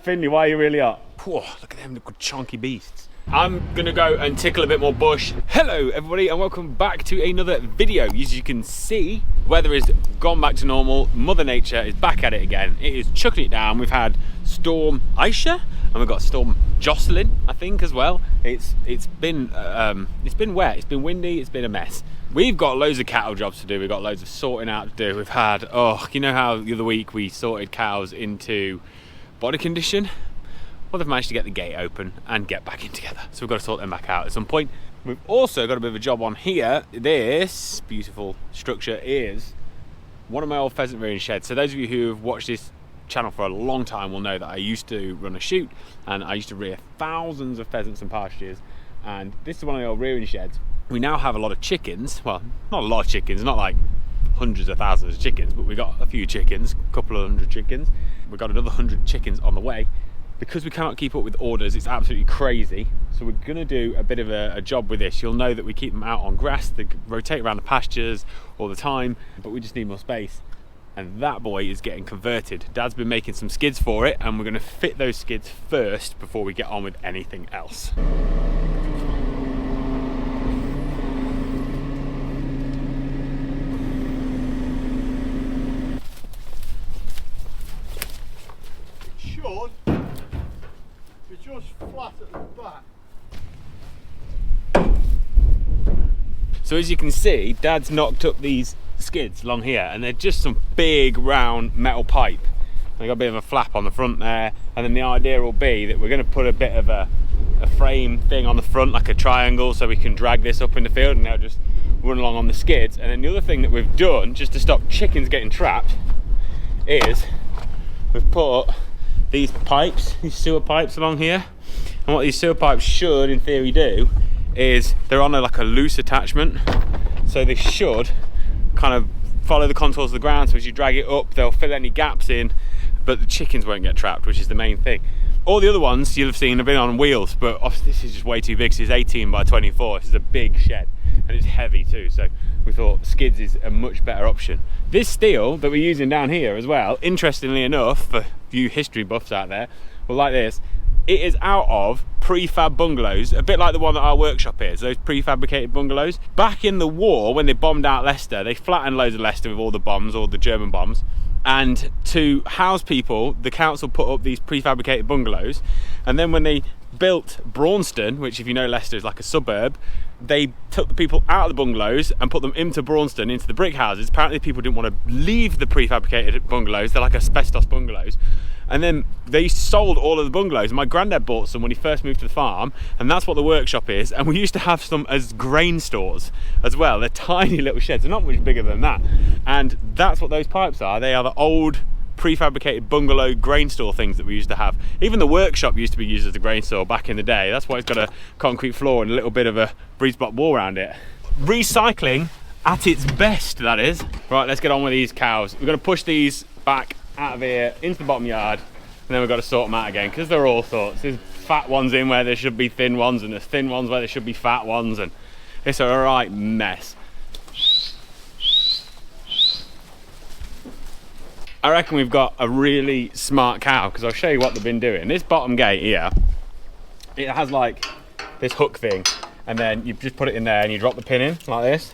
Finley, why are you really hot? Whoa, look at them, the good chunky beasts. I'm gonna go and tickle a bit more bush. Hello everybody and welcome back to another video. As you can see, weather is gone back to normal. Mother Nature is back at it again. It is chucking it down. We've had Storm Aisha and we've got Storm Jocelyn, I think, as well. It's been wet, it's been windy, it's been a mess. We've got loads of cattle jobs to do. We've got loads of sorting out to do. We've had, you know how the other week we sorted cows into body condition? Well, they've managed to get the gate open and get back in together. So we've got to sort them back out at some point. We've also got a bit of a job on here. This beautiful structure is one of my old pheasant rearing sheds. So those of you who have watched this channel for a long time will know that I used to run a shoot and I used to rear thousands of pheasants and pastures. And this is one of the old rearing sheds. We now have a lot of chickens. Well, not a lot of chickens, not like hundreds of thousands of chickens, but we got a few chickens, a couple of hundred chickens. We've got another 100 chickens on the way. Because we cannot keep up with orders, it's absolutely crazy. So we're gonna do a bit of a job with this. You'll know that we keep them out on grass, they rotate around the pastures all the time, but we just need more space. And that boy is getting converted. Dad's been making some skids for it, and we're gonna fit those skids first before we get on with anything else. Flat at the back. So as you can see, Dad's knocked up these skids along here, and they're just some big round metal pipe. They got a bit of a flap on the front there, and then the idea will be that we're going to put a bit of a frame thing on the front, like a triangle, so we can drag this up in the field and they'll just run along on the skids. And then the other thing that we've done, just to stop chickens getting trapped, is we've put these pipes, these sewer pipes along here. And what these sewer pipes should, in theory, do is they're on like a loose attachment, so they should kind of follow the contours of the ground. So as you drag it up, they'll fill any gaps in, but the chickens won't get trapped, which is the main thing. All the other ones you'll have seen have been on wheels, but obviously this is just way too big. This is 18 by 24. This is a big shed, and it's heavy too. So we thought skids is a much better option. This steel that we're using down here as well, interestingly enough, for you history buffs out there, will like this. It is out of prefab bungalows, a bit like the one that our workshop is, those prefabricated bungalows. Back in the war, when they bombed out Leicester, they flattened loads of Leicester with all the bombs, all the German bombs. And to house people, the council put up these prefabricated bungalows. And then when they built Braunston, which if you know Leicester is like a suburb, they took the people out of the bungalows and put them into Braunston, into the brick houses. Apparently people didn't want to leave the prefabricated bungalows, they're like asbestos bungalows. And then they sold all of the bungalows. My granddad bought some when he first moved to the farm, and that's what the workshop is. And we used to have some as grain stores as well. They're tiny little sheds, they're not much bigger than that. And that's what those pipes are. They are the old prefabricated bungalow grain store things that we used to have. Even the workshop used to be used as a grain store back in the day. That's why it's got a concrete floor and a little bit of a breeze block wall around it. Recycling at its best, that is. Right, let's get on with these cows. We're gonna push these back out of here into the bottom yard, and then we've got to sort them out again, because they're all sorts. There's fat ones in where there should be thin ones, and there's thin ones where there should be fat ones, and it's a right mess. I reckon we've got a really smart cow, because I'll show you what they've been doing. This bottom gate here, it has like this hook thing, and then you just put it in there and you drop the pin in like this,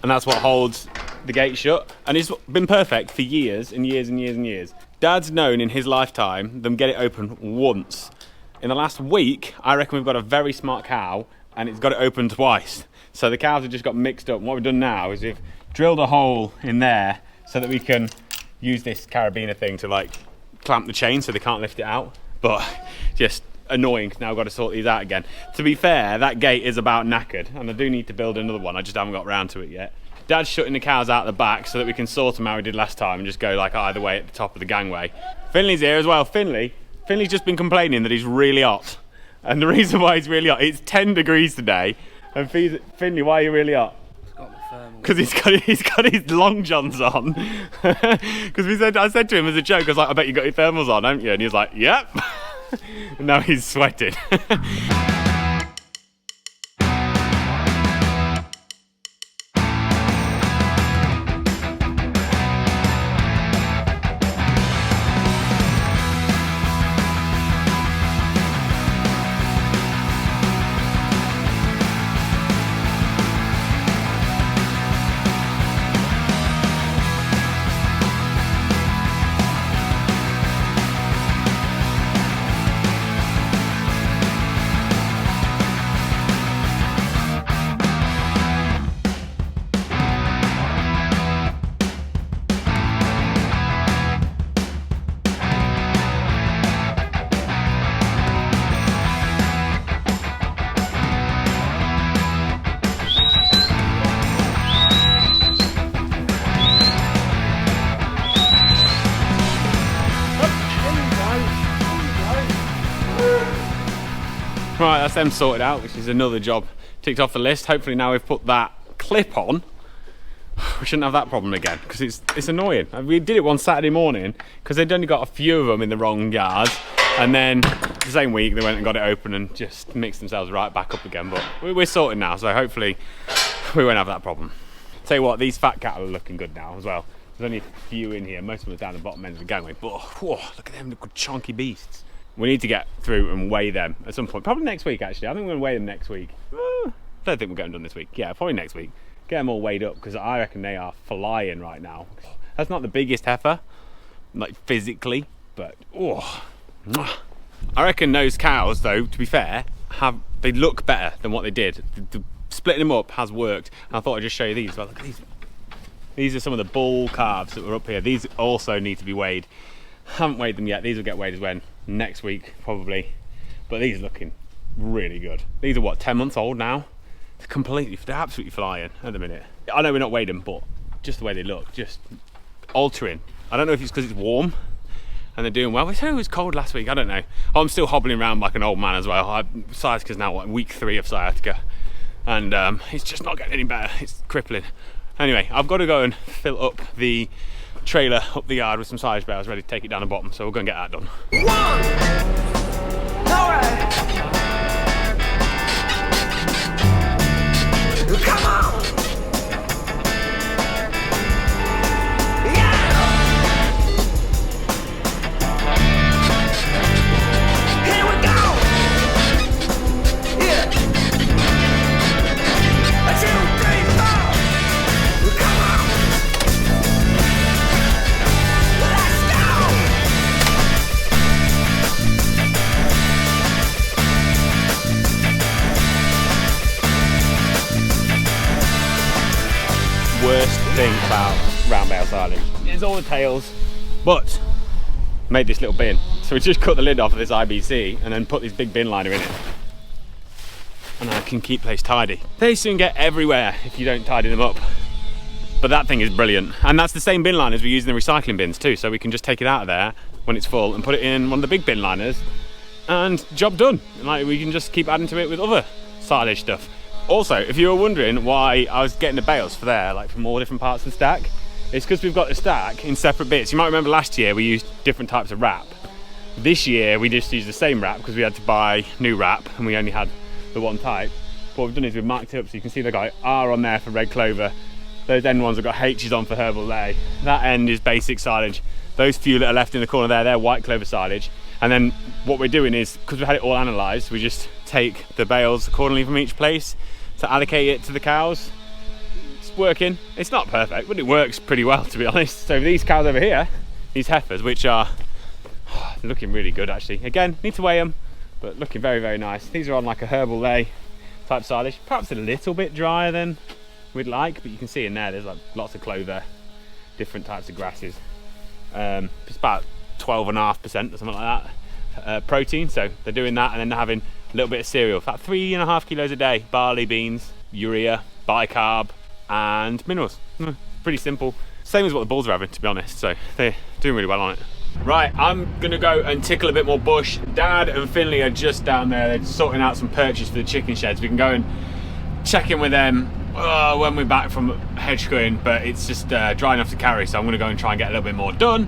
and that's what holds the gate shut, and it's been perfect for years and years and years and years. Dad's known in his lifetime them get it open once. In the last week, I reckon we've got a very smart cow, and it's got it open twice. So the cows have just got mixed up. And what we've done now is we've drilled a hole in there so that we can use this carabiner thing to like clamp the chain so they can't lift it out. But just annoying, now I've got to sort these out again. To be fair, that gate is about knackered, and I do need to build another one. I just haven't got round to it yet. Dad's shutting the cows out the back so that we can sort them how we did last time and just go like either way at the top of the gangway. Finley's here as well. Finley's just been complaining that he's really hot. And the reason why he's really hot, it's 10 degrees today. And Finley, why are you really hot? Because he's got his long johns on. Because I said to him as a joke, I was like, I bet you got your thermals on, haven't you? And he was like, yep. And now he's sweating. Right, that's them sorted out, which is another job ticked off the list. Hopefully now we've put that clip on, we shouldn't have that problem again, because it's annoying. We did it one Saturday morning because they'd only got a few of them in the wrong yard, and then the same week they went and got it open and just mixed themselves right back up again. But we're sorted now, so hopefully we won't have that problem. Tell you what, these fat cattle are looking good now as well. There's only a few in here, most of them are down the bottom end of the gangway, but whoa, look at them, the good chunky beasts. We need to get through and weigh them at some point, probably next week actually. I think we're going to weigh them next week. I don't think we'll get them done this week. Yeah, probably next week. Get them all weighed up, because I reckon they are flying right now. That's not the biggest heifer, like physically, but oh. I reckon those cows, though, to be fair, they look better than what they did. The splitting them up has worked, and I thought I'd just show you these. Well, look at these. These are some of the bull calves that were up here. These also need to be weighed. Haven't weighed them yet. These will get weighed as when? Next week, probably. But these are looking really good. These are what, 10 months old now? They're absolutely flying at the minute. I know we're not weighed them, but just the way they look, just altering. I don't know if it's because it's warm and they're doing well. We said it was cold last week, I don't know. I'm still hobbling around like an old man as well. Sciatica's now what, week 3 of sciatica, and it's just not getting any better. It's crippling. Anyway, I've got to go and fill up the trailer up the yard with some silage bales ready to take it down the bottom, so we'll go and get that done. All right. Come on! Yeah! Here we go! Yeah! 1, 2, 3, 4! Come on! Let's go! Worst thing about round bale silage is all the tails, but made this little bin, so we just cut the lid off of this IBC and then put this big bin liner in it, and I can keep place tidy. They soon get everywhere if you don't tidy them up, but that thing is brilliant. And that's the same bin liners we use in the recycling bins too, so we can just take it out of there when it's full and put it in one of the big bin liners, and job done. Like, we can just keep adding to it with other silage stuff. Also, if you were wondering why I was getting the bales for there, like from all different parts of the stack, it's because we've got the stack in separate bits. You might remember last year we used different types of wrap. This year we just used the same wrap because we had to buy new wrap and we only had the one type. What we've done is we've marked it up so you can see they've got R on there for red clover. Those end ones have got H's on for herbal ley. That end is basic silage. Those few that are left in the corner there, they're white clover silage. And then what we're doing is, because we had it all analysed, we just take the bales accordingly from each place to allocate it to the cows. It's working. It's not perfect, but it works pretty well, to be honest. So these cows over here, these heifers, which are looking really good actually. Again, need to weigh them, but looking very, very nice. These are on like a herbal ley type silage. Perhaps a little bit drier than we'd like, but you can see in there's like lots of clover, different types of grasses. It's about 12.5% or something like that protein, so they're doing that, and then they're having a little bit of cereal, about 3.5 kilos a day. Barley, beans, urea, bicarb, and minerals. Pretty simple. Same as what the bulls are having, to be honest, so they're doing really well on it. Right, I'm gonna go and tickle a bit more bush. Dad and Finley are just down there. They're sorting out some perches for the chicken sheds. We can go and check in with them when we're back from hedge cutting, but it's just dry enough to carry, so I'm gonna go and try and get a little bit more done.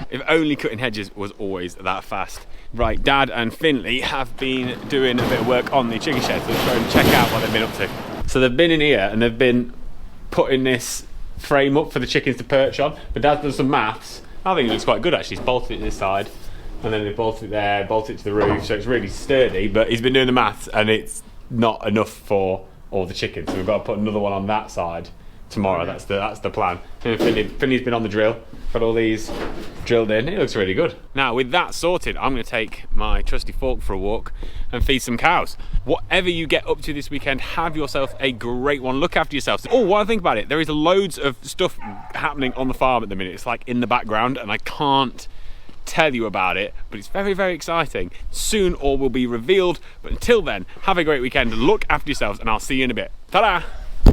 If only cutting hedges was always that fast. Right, Dad and Finley have been doing a bit of work on the chicken sheds, so let's go and check out what they've been up to. So they've been in here and they've been putting this frame up for the chickens to perch on, but Dad's done some maths. I think it looks quite good actually. He's bolted it to this side, and then they've bolted it there, bolted it to the roof, so it's really sturdy, but he's been doing the maths and it's not enough for all the chickens, so we've got to put another one on that side tomorrow. That's the plan. Finley's been on the drill, got all these drilled in. It looks really good. Now with that sorted, I'm going to take my trusty fork for a walk and feed some cows. Whatever you get up to this weekend, have yourself a great one. Look after yourselves. Oh, while I think about it, there is loads of stuff happening on the farm at the minute. It's like in the background and I can't tell you about it, but it's very, very exciting. Soon all will be revealed, but until then, have a great weekend, look after yourselves, and I'll see you in a bit. Ta-da!